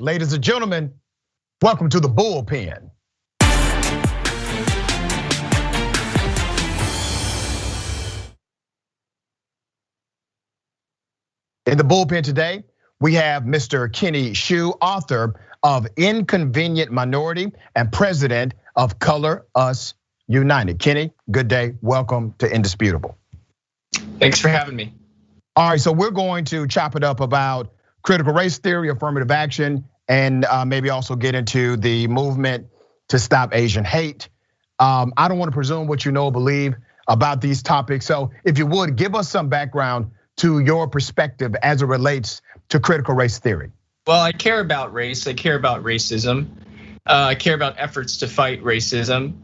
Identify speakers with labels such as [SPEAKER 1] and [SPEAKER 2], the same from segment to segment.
[SPEAKER 1] Ladies and gentlemen, welcome to the Bullpen. In the Bullpen today, we have Mr. Kenny Xu, author of Inconvenient Minority and president of Color Us United. Kenny, good day. Welcome to Indisputable.
[SPEAKER 2] Thanks for having me.
[SPEAKER 1] All right, so we're going to chop it up about critical race theory, affirmative action, and maybe also get into the movement to stop Asian hate. I don't want to presume what you know or believe about these topics. So if you would, give us some background to your perspective as it relates to critical race theory.
[SPEAKER 2] Well, I care about race, I care about racism. I care about efforts to fight racism.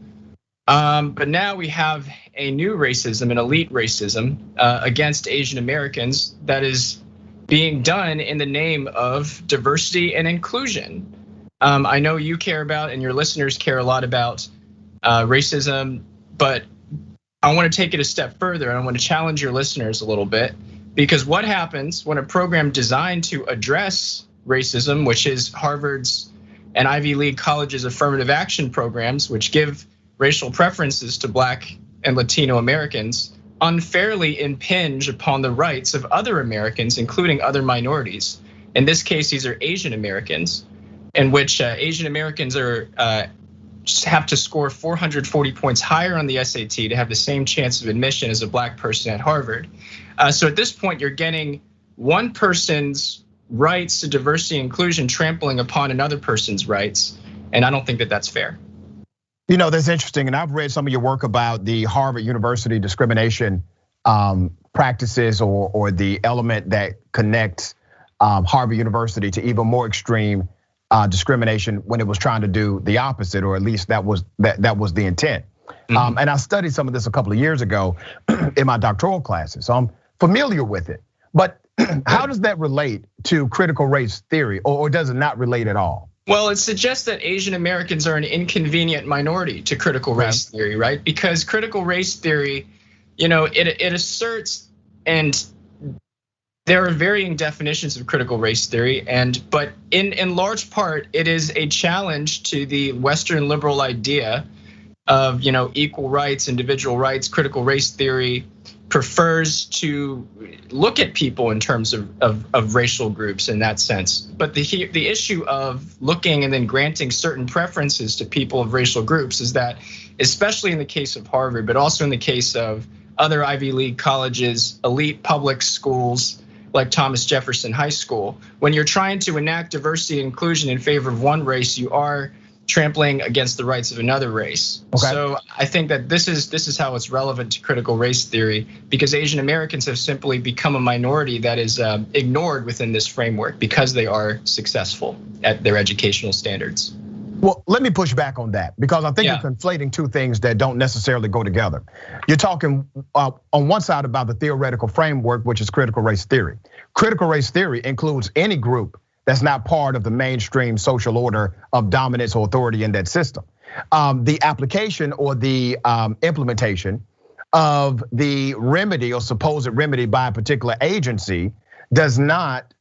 [SPEAKER 2] But now we have a new racism, an elite racism against Asian Americans that is being done in the name of diversity and inclusion. I know you care about and your listeners care a lot about racism, but I want to take it a step further and I want to challenge your listeners a little bit, because what happens when a program designed to address racism, which is Harvard's and Ivy League colleges' affirmative action programs, which give racial preferences to Black and Latino Americans, unfairly impinge upon the rights of other Americans, including other minorities. In this case, these are Asian Americans, in which Asian Americans have to score 440 points higher on the SAT to have the same chance of admission as a Black person at Harvard. So at this point, you're getting one person's rights to diversity and inclusion trampling upon another person's rights, and I don't think that that's fair.
[SPEAKER 1] You know, that's interesting, and I've read some of your work about the Harvard University discrimination practices or the element that connects Harvard University to even more extreme discrimination when it was trying to do the opposite, or at least that was the intent. And I studied some of this a couple of years ago in my doctoral classes, so I'm familiar with it. But how does that relate to critical race theory, or does it not relate at all?
[SPEAKER 2] Well, it suggests that Asian Americans are an inconvenient minority to critical race theory, right? Because critical race theory, it asserts, and there are varying definitions of critical race theory, but in large part, it is a challenge to the Western liberal idea of equal rights, individual rights. Critical race theory prefers to look at people in terms of racial groups in that sense. But the issue of looking and then granting certain preferences to people of racial groups is that, especially in the case of Harvard, but also in the case of other Ivy League colleges, elite public schools like Thomas Jefferson High School, when you're trying to enact diversity and inclusion in favor of one race, you are trampling against the rights of another race. Okay. So I think that this is how it's relevant to critical race theory, because Asian Americans have simply become a minority that is ignored within this framework because they are successful at their educational standards.
[SPEAKER 1] Well, let me push back on that, because I think you're conflating two things that don't necessarily go together. You're talking on one side about the theoretical framework, which is critical race theory. Critical race theory includes any group that's not part of the mainstream social order of dominance or authority in that system. The application or the implementation of the remedy or supposed remedy by a particular agency does not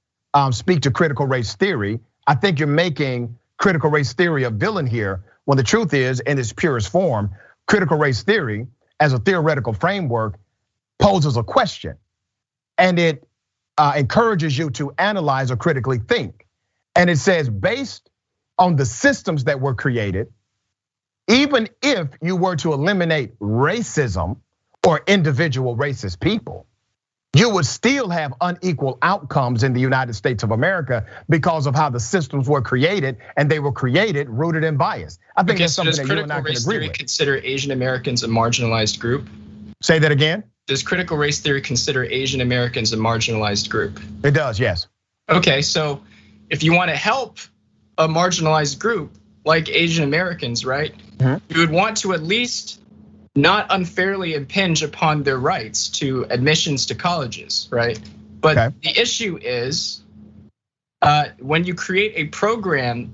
[SPEAKER 1] speak to critical race theory. I think you're making critical race theory a villain here, when the truth is, in its purest form, critical race theory as a theoretical framework poses a question, and it encourages you to analyze or critically think. And it says, based on the systems that were created, even if you were to eliminate racism or individual racist people, you would still have unequal outcomes in the United States of America because of how the systems were created, and they were created rooted in bias. I think that's something that you and I can agree with. Does critical race theory consider
[SPEAKER 2] Asian Americans a marginalized group?
[SPEAKER 1] Say that again?
[SPEAKER 2] Does critical race theory consider Asian Americans a marginalized group?
[SPEAKER 1] It does, yes.
[SPEAKER 2] Okay, so if you want to help a marginalized group like Asian Americans, right? You would want to at least not unfairly impinge upon their rights to admissions to colleges, right? But the issue is when you create a program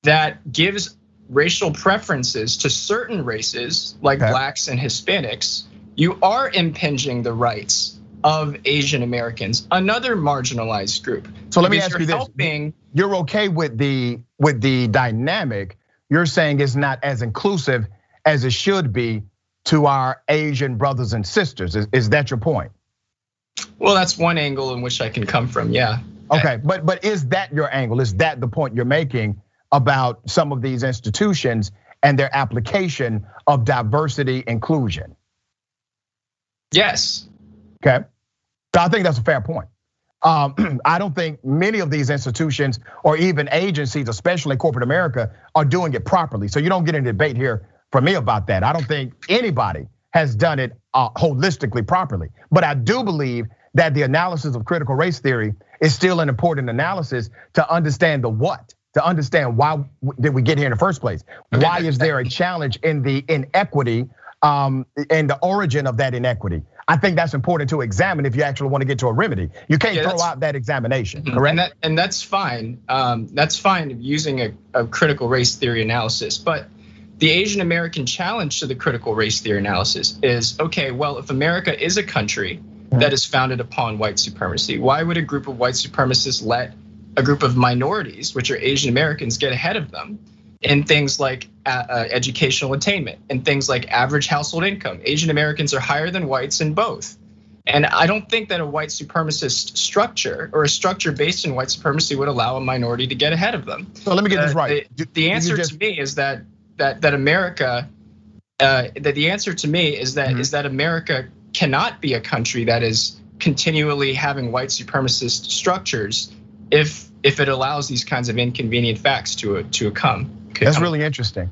[SPEAKER 2] that gives racial preferences to certain races like Blacks and Hispanics, you are impinging the rights of Asian Americans, another marginalized group.
[SPEAKER 1] So let me ask you this: you're okay with the dynamic? You're saying it's not as inclusive as it should be to our Asian brothers and sisters. Is that your point?
[SPEAKER 2] Well, that's one angle in which I can come from, yeah.
[SPEAKER 1] Okay, but is that your angle? Is that the point you're making about some of these institutions and their application of diversity inclusion?
[SPEAKER 2] Yes.
[SPEAKER 1] Okay, so I think that's a fair point. I don't think many of these institutions or even agencies, especially corporate America, are doing it properly. So you don't get in a debate here from me about that. I don't think anybody has done it holistically properly. But I do believe that the analysis of critical race theory is still an important analysis to understand the what, to understand why did we get here in the first place? Why is there a challenge in the inequity and the origin of that inequity? I think that's important to examine if you actually want to get to a remedy. You can't throw out that examination, correct?
[SPEAKER 2] And that's fine. That's fine using a critical race theory analysis. But the Asian American challenge to the critical race theory analysis is, okay, well, if America is a country that is founded upon white supremacy, why would a group of white supremacists let a group of minorities, which are Asian Americans, get ahead of them in things like educational attainment and things like average household income? Asian Americans are higher than whites in both. And I don't think that a white supremacist structure or a structure based in white supremacy would allow a minority to get ahead of them.
[SPEAKER 1] So let me get this right.
[SPEAKER 2] The answer to me is that America, the answer to me is that America cannot be a country that is continually having white supremacist structures if it allows these kinds of inconvenient facts to come.
[SPEAKER 1] That's really interesting.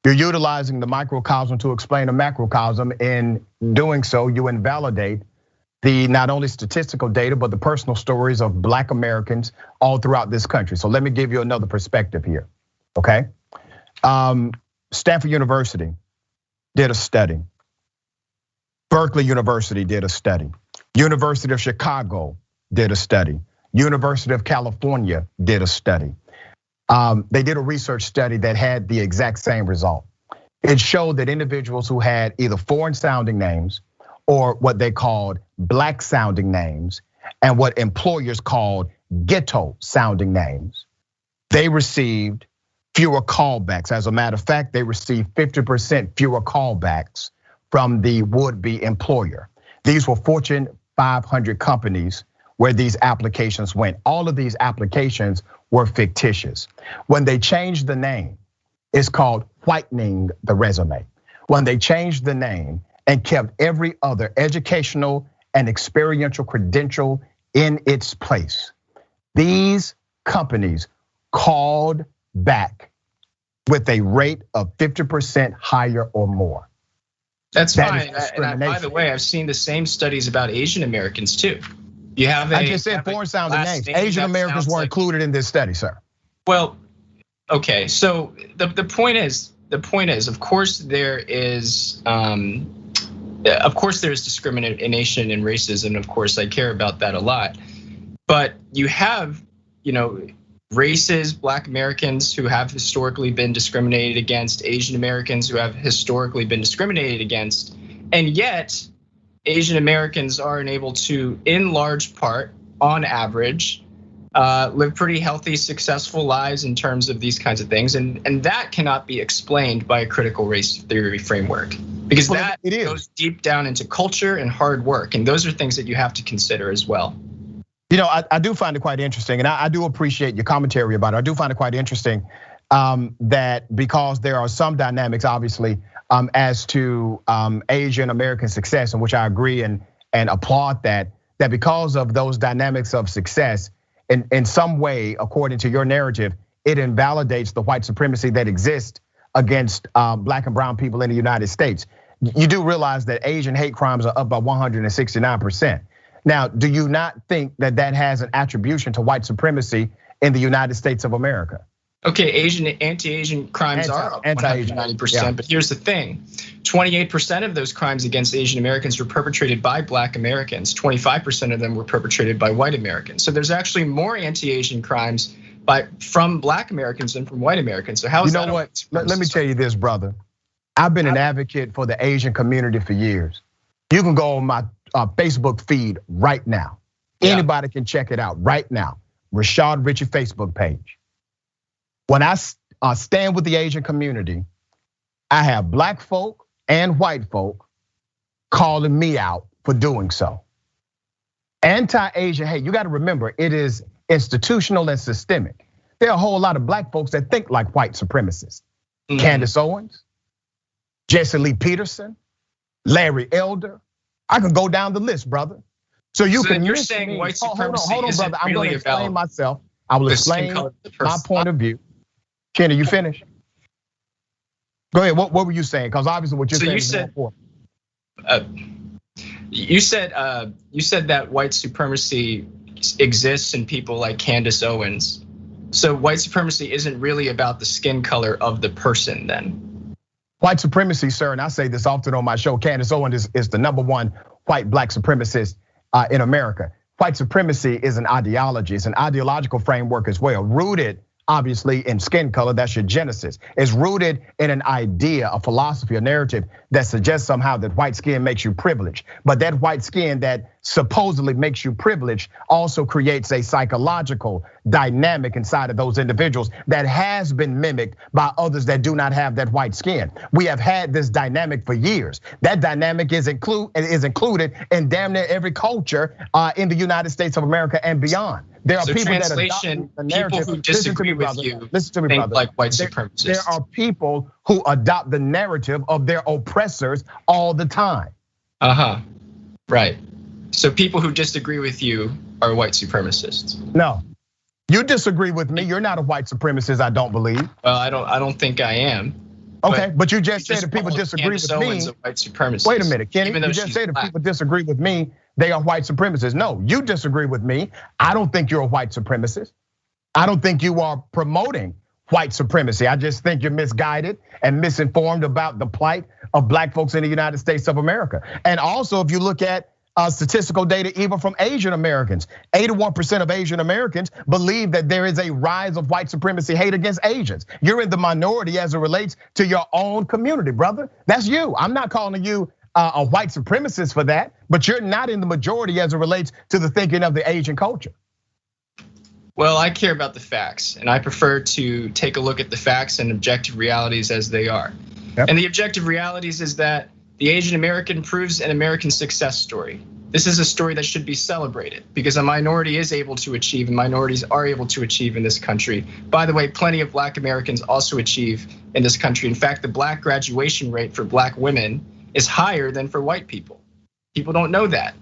[SPEAKER 1] You're utilizing the microcosm to explain a macrocosm. In doing so, you invalidate the not only statistical data, but the personal stories of Black Americans all throughout this country. So let me give you another perspective here, okay? Stanford University did a study. Berkeley University did a study. University of Chicago did a study. University of California did a study. They did a research study that had the exact same result. It showed that individuals who had either foreign sounding names or what they called Black sounding names and what employers called ghetto sounding names, they received fewer callbacks. As a matter of fact, they received 50% fewer callbacks from the would-be employer. These were Fortune 500 companies where these applications went. All of these applications were fictitious. When they changed the name, it's called whitening the resume. When they changed the name and kept every other educational and experiential credential in its place, these companies called back with a rate of 50% higher or more.
[SPEAKER 2] That's fine. And by the way, I've seen the same studies about Asian Americans too. You have
[SPEAKER 1] I just said foreign sounding names. Asian Americans were included in this study, sir.
[SPEAKER 2] Well, okay. So the point is, of course there is discrimination and racism. Of course, I care about that a lot. But you have, races, Black Americans who have historically been discriminated against, Asian Americans who have historically been discriminated against, and yet Asian Americans are unable to, in large part, on average, live pretty healthy, successful lives in terms of these kinds of things. And that cannot be explained by a critical race theory framework, because that goes deep down into culture and hard work. And those are things that you have to consider as well.
[SPEAKER 1] I do find it quite interesting, and I do appreciate your commentary about it. I do find it quite interesting that because there are some dynamics, obviously, as to Asian American success, in which I agree and applaud that because of those dynamics of success, in some way, according to your narrative, it invalidates the white supremacy that exists against Black and brown people in the United States. You do realize that Asian hate crimes are up by 169%. Now, do you not think that has an attribution to white supremacy in the United States of America?
[SPEAKER 2] Okay, anti-Asian crimes are up 190%, but here's the thing. 28% of those crimes against Asian Americans were perpetrated by Black Americans. 25% of them were perpetrated by white Americans. So there's actually more anti-Asian crimes from Black Americans than from white Americans. So how is that?
[SPEAKER 1] You know what? Let me tell you this, brother. I've been an advocate for the Asian community for years. You can go on my Facebook feed right now. Anybody can check it out right now. Rashad Richey Facebook page. When I stand with the Asian community, I have black folk and white folk calling me out for doing so. Anti-Asian hate, you gotta remember, it is institutional and systemic. There are a whole lot of black folks that think like white supremacists. Candace Owens, Jesse Lee Peterson, Larry Elder. I can go down the list, brother. So you're
[SPEAKER 2] saying white supremacy
[SPEAKER 1] hold on,
[SPEAKER 2] isn't
[SPEAKER 1] brother. I'm
[SPEAKER 2] really
[SPEAKER 1] going to explain
[SPEAKER 2] about
[SPEAKER 1] myself. I will explain my point of view. Kenny, you finish? Go ahead. What were you saying? Because obviously what you're saying is more important.
[SPEAKER 2] You said that white supremacy exists in people like Candace Owens. So white supremacy isn't really about the skin color of the person then?
[SPEAKER 1] White supremacy, sir, and I say this often on my show, Candace Owens is the #1 white black supremacist in America. White supremacy is an ideology, it's an ideological framework as well, rooted obviously in skin color, that's your genesis. It's rooted in an idea, a philosophy, a narrative that suggests somehow that white skin makes you privileged. But that white skin that supposedly makes you privileged also creates a psychological dynamic inside of those individuals that has been mimicked by others that do not have that white skin. We have had this dynamic for years. That dynamic is included in damn near every culture in the United States of America and beyond. There are people that adopt the narrative.
[SPEAKER 2] People who disagree with you
[SPEAKER 1] listen to me, brother.
[SPEAKER 2] Like white supremacists.
[SPEAKER 1] There are people who adopt the narrative of their oppressors all the time.
[SPEAKER 2] Right. So people who disagree with you are white supremacists.
[SPEAKER 1] No, you disagree with me. You're not a white supremacist, I don't believe.
[SPEAKER 2] Well, I don't think I am.
[SPEAKER 1] Okay, but you just said that people disagree with me.
[SPEAKER 2] White supremacist.
[SPEAKER 1] Wait a minute, Kenny. You just said that people disagree with me, they are white supremacists. No, you disagree with me. I don't think you're a white supremacist. I don't think you are promoting white supremacy. I just think you're misguided and misinformed about the plight of black folks in the United States of America. And also, if you look at statistical data even from Asian Americans, 81% of Asian Americans believe that there is a rise of white supremacy hate against Asians. You're in the minority as it relates to your own community, brother. That's you. I'm not calling you a white supremacist for that, but you're not in the majority as it relates to the thinking of the Asian culture.
[SPEAKER 2] Well, I care about the facts, and I prefer to take a look at the facts and objective realities as they are. Yep. And the objective realities is that the Asian American proves an American success story. This is a story that should be celebrated because a minority is able to achieve and minorities are able to achieve in this country. By the way, plenty of black Americans also achieve in this country. In fact, the black graduation rate for black women is higher than for white people. People don't know that.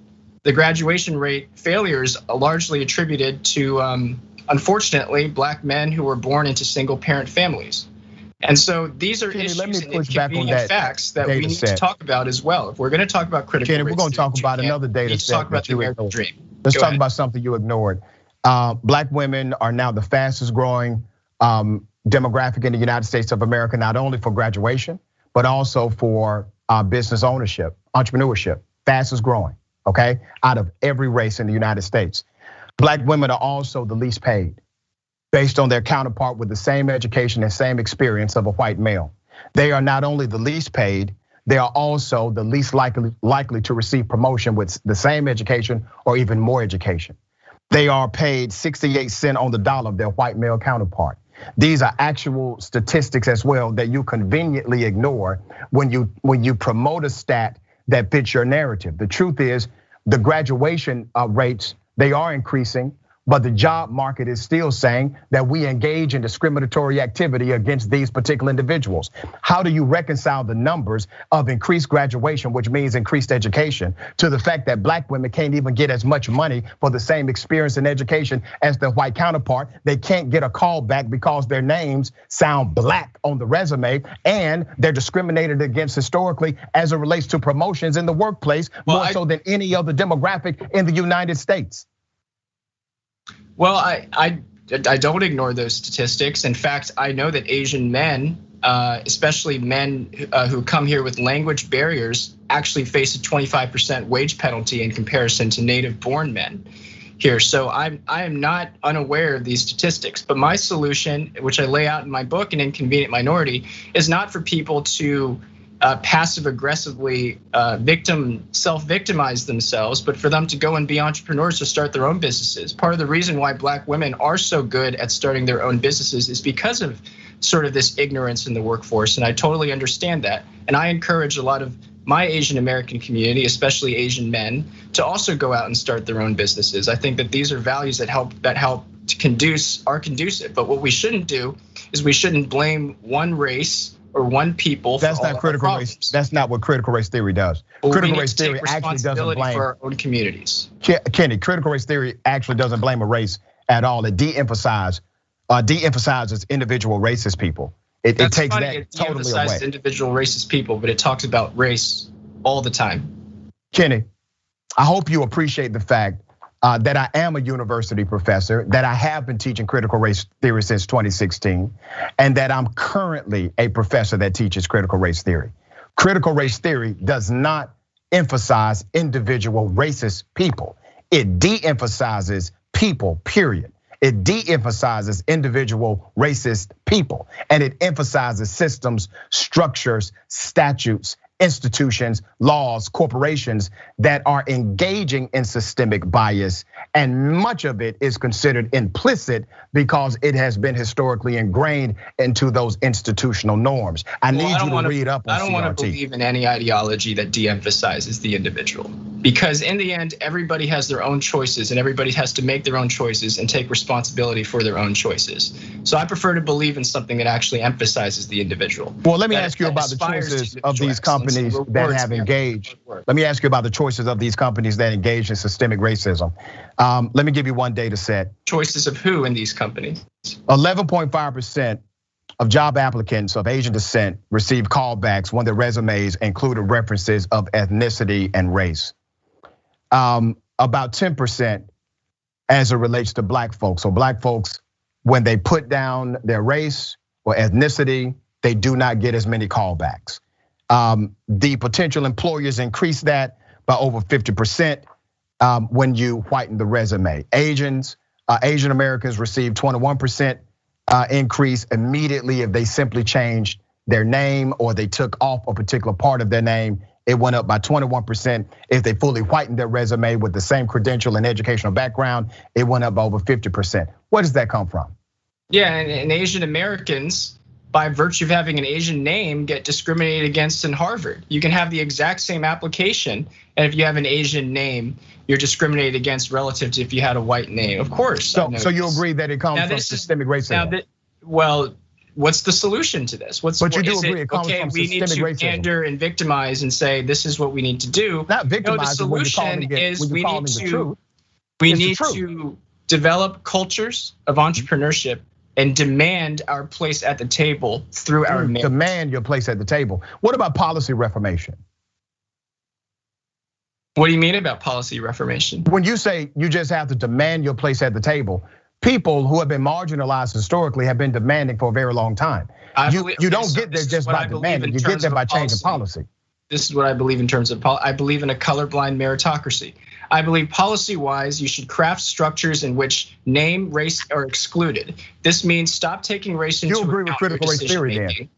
[SPEAKER 2] The graduation rate failures are largely attributed to, unfortunately, black men who were born into single parent families. And so these are issues and inconvenient facts that we need to talk about as well. If we're going to talk about critical race,
[SPEAKER 1] we're going to talk about another data set that you ignored. Let's talk about something you ignored. Black women are now the fastest growing demographic in the United States of America, not only for graduation, but also for business ownership, entrepreneurship, fastest growing, okay? Out of every race in the United States. Black women are also the least paid, based on their counterpart with the same education and same experience of a white male. They are not only the least paid, they are also the least likely to receive promotion with the same education or even more education. They are paid 68 cents on the dollar of their white male counterpart. These are actual statistics as well that you conveniently ignore when you promote a stat that fits your narrative. The truth is the graduation rates, they are increasing, but the job market is still saying that we engage in discriminatory activity against these particular individuals. How do you reconcile the numbers of increased graduation, which means increased education, to the fact that black women can't even get as much money for the same experience and education as their white counterpart? They can't get a call back because their names sound black on the resume, and they're discriminated against historically as it relates to promotions in the workplace, more so than any other demographic in the United States.
[SPEAKER 2] Well, I don't ignore those statistics. In fact, I know that Asian men, especially men who come here with language barriers, actually face a 25% wage penalty in comparison to native-born men here. So I am not unaware of these statistics. But my solution, which I lay out in my book, An Inconvenient Minority, is not for people to passive aggressively self-victimize themselves, but for them to go and be entrepreneurs to start their own businesses. Part of the reason why Black women are so good at starting their own businesses is because of sort of this ignorance in the workforce, and I totally understand that. And I encourage a lot of my Asian American community, especially Asian men, to also go out and start their own businesses. I think that these are values that help to are conducive. But what we shouldn't do is we shouldn't blame one race or one people.
[SPEAKER 1] That's not critical race. That's not what critical race theory does.
[SPEAKER 2] Well,
[SPEAKER 1] critical race theory actually doesn't blame
[SPEAKER 2] for our own communities.
[SPEAKER 1] Kenny, critical race theory actually doesn't blame a race at all. It de-emphasizes individual racist people. It takes that
[SPEAKER 2] it
[SPEAKER 1] totally away.
[SPEAKER 2] Individual racist people, but it talks about race all the time.
[SPEAKER 1] Kenny, I hope you appreciate the fact that I am a university professor, that I have been teaching critical race theory since 2016, and that I'm currently a professor that teaches critical race theory. Critical race theory does not emphasize individual racist people. It de-emphasizes people, period. It de-emphasizes individual racist people, and it emphasizes systems, structures, statutes, institutions, laws, corporations that are engaging in systemic bias, and much of it is considered implicit because it has been historically ingrained into those institutional norms. I need you to read up on CRT.
[SPEAKER 2] I don't want to believe in any ideology that de-emphasizes the individual, because in the end, everybody has their own choices and everybody has to make their own choices and take responsibility for their own choices. So I prefer to believe in something that actually emphasizes the indivital.
[SPEAKER 1] Well, let me ask you about the choices of these companies that have engaged. Let me ask you about the choices of these companies that engage in systemic racism. Let me give you one data set.
[SPEAKER 2] Choices of who in these companies?
[SPEAKER 1] 11.5% of job applicants of Asian descent received callbacks when their resumes included references of ethnicity and race. About 10% as it relates to Black folks. So Black folks, when they put down their race or ethnicity, they do not get as many callbacks. The potential employers increase that by over 50% when you whiten the resume. Asian Americans received 21% increase immediately if they simply changed their name or they took off a particular part of their name. It went up by 21%. If they fully whitened their resume with the same credential and educational background, it went up by over 50%. Where does that come from?
[SPEAKER 2] Yeah, and Asian Americans, by virtue of having an Asian name, get discriminated against in Harvard. You can have the exact same application, and if you have an Asian name, you're discriminated against relative to if you had a white name. Of course.
[SPEAKER 1] So you agree that it comes from systemic racism?
[SPEAKER 2] Well, what's the solution to this?
[SPEAKER 1] But you do agree it comes from systemic racism.
[SPEAKER 2] Okay, we need to pander and victimize and say this is what we need to do.
[SPEAKER 1] Not victimize.
[SPEAKER 2] No, the solution is we need to develop cultures of entrepreneurship and demand our place at the table through our merit.
[SPEAKER 1] Demand your place at the table. What about policy reformation?
[SPEAKER 2] What do you mean about policy reformation?
[SPEAKER 1] When you say you just have to demand your place at the table, people who have been marginalized historically have been demanding for a very long time. You don't get there just by demanding, you get there by changing policy.
[SPEAKER 2] This is what I believe in terms of policy. I believe in a colorblind meritocracy. I believe policy-wise, you should craft structures in which name, race are excluded. This means stop taking race into account.
[SPEAKER 1] You agree with critical race theory, Dan?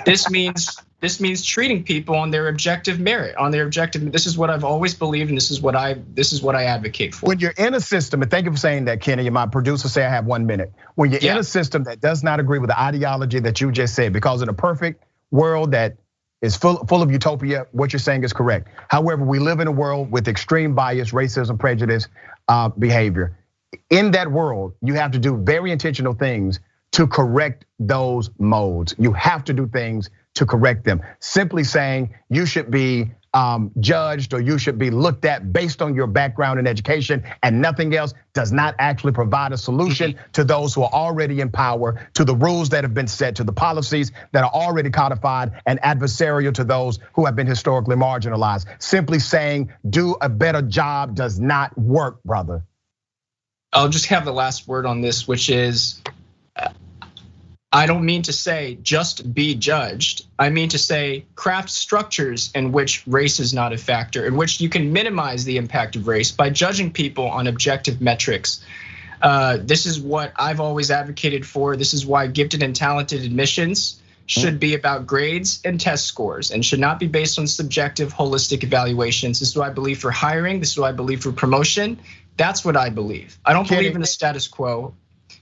[SPEAKER 2] This means treating people on their objective merit, on their objective. This is what I've always believed, and this is what I advocate for.
[SPEAKER 1] When you're in a system, and thank you for saying that, Kenny. My producer say I have 1 minute. When you're in a system that does not agree with the ideology that you just said, because in a perfect world that is full of utopia, what you're saying is correct. However, we live in a world with extreme bias, racism, prejudice, behavior. In that world, you have to do very intentional things to correct those modes. You have to do things to correct them. Simply saying you should be judged or you should be looked at based on your background and education and nothing else does not actually provide a solution to those who are already in power, to the rules that have been set, to the policies that are already codified and adversarial to those who have been historically marginalized. Simply saying do a better job does not work, brother.
[SPEAKER 2] I'll just have the last word on this, which is, I don't mean to say just be judged. I mean to say craft structures in which race is not a factor, in which you can minimize the impact of race by judging people on objective metrics. This is what I've always advocated for. This is why gifted and talented admissions should be about grades and test scores and should not be based on subjective, holistic evaluations. This is what I believe for hiring. This is what I believe for promotion. That's what I believe. I don't believe in the status quo,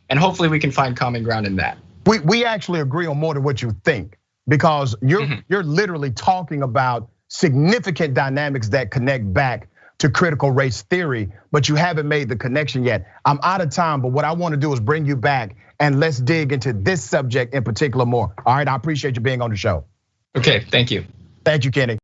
[SPEAKER 2] and hopefully we can find common ground in that.
[SPEAKER 1] We actually agree on more than what you think, because you're literally talking about significant dynamics that connect back to critical race theory, but you haven't made the connection yet. I'm out of time, but what I want to do is bring you back and let's dig into this subject in particular more. All right, I appreciate you being on the show.
[SPEAKER 2] Okay, thank you.
[SPEAKER 1] Thank you, Kenny.